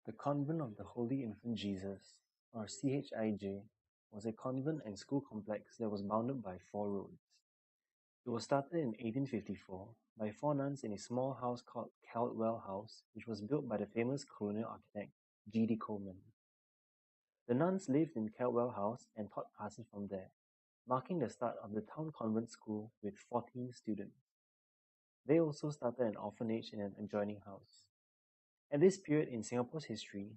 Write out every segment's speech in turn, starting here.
The Convent of the Holy Infant Jesus, or CHIJ, was a convent and school complex that was bounded by 4 roads. It was started in 1854 by 4 nuns in a small house called Caldwell House, which was built by the famous colonial architect G.D. Coleman. The nuns lived in Caldwell House and taught classes from there, marking the start of the town convent school with 14 students. They also started an orphanage in an adjoining house. At this period in Singapore's history,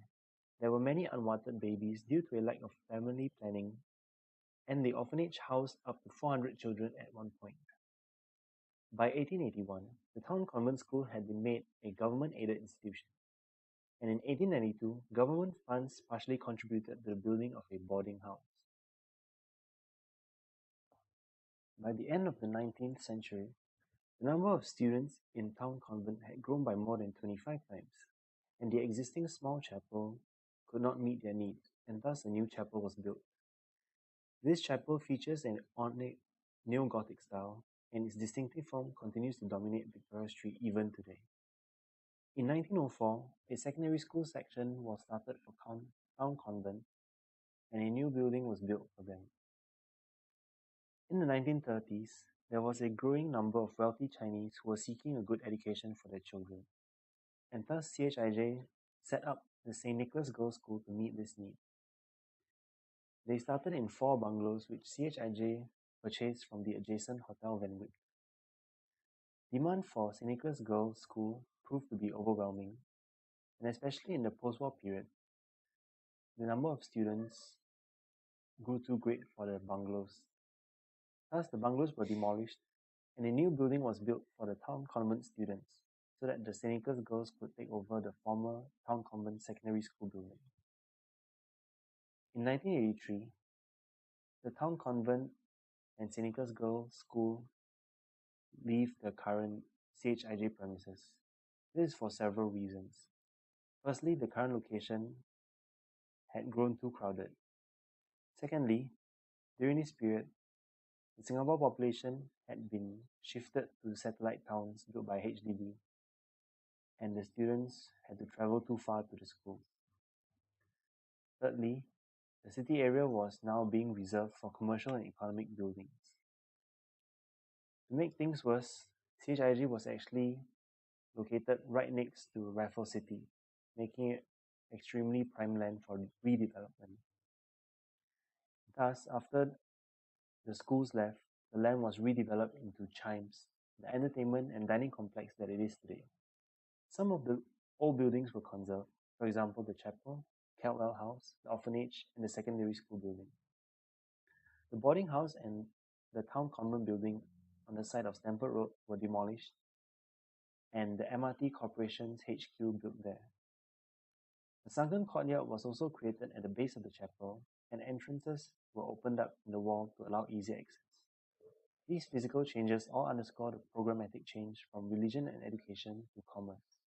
there were many unwanted babies due to a lack of family planning, and the orphanage housed up to 400 children at one point. By 1881, the town convent school had been made a government-aided institution, and in 1892, government funds partially contributed to the building of a boarding house. By the end of the 19th century, the number of students in town convent had grown by more than 25 times, and the existing small chapel could not meet their needs, and thus a new chapel was built. This chapel features an ornate neo-Gothic style, and its distinctive form continues to dominate Victoria Street even today. In 1904, a secondary school section was started for town convent, and a new building was built for them. In the 1930s, there was a growing number of wealthy Chinese who were seeking a good education for their children, and thus CHIJ set up the St. Nicholas Girls' School to meet this need. They started in 4 bungalows which CHIJ purchased from the adjacent Hotel Van Wyck. Demand for St. Nicholas Girls' School proved to be overwhelming, and especially in the post-war period, the number of students grew too great for the bungalows. Thus, the bungalows were demolished, and a new building was built for the town convent students, so that the St. Nicholas Girls could take over the former town convent secondary school building. In 1983, the town convent and St. Nicholas Girls School leave the current CHIJ premises. This is for several reasons. Firstly, the current location had grown too crowded. Secondly, during this period, the Singapore population had been shifted to satellite towns built by HDB, and the students had to travel too far to the school. Thirdly, the city area was now being reserved for commercial and economic buildings. To make things worse, CHIJ was actually located right next to Raffles City, making it extremely prime land for redevelopment. Thus, after the schools left, the land was redeveloped into Chimes, the entertainment and dining complex that it is today. Some of the old buildings were conserved, for example the chapel, Caldwell House, the orphanage, and the secondary school building. The boarding house and the town convent building on the side of Stamford Road were demolished, and the MRT Corporation's HQ built there. A sunken courtyard was also created at the base of the chapel, and entrances were opened up in the wall to allow easier access. These physical changes all underscore the programmatic change from religion and education to commerce.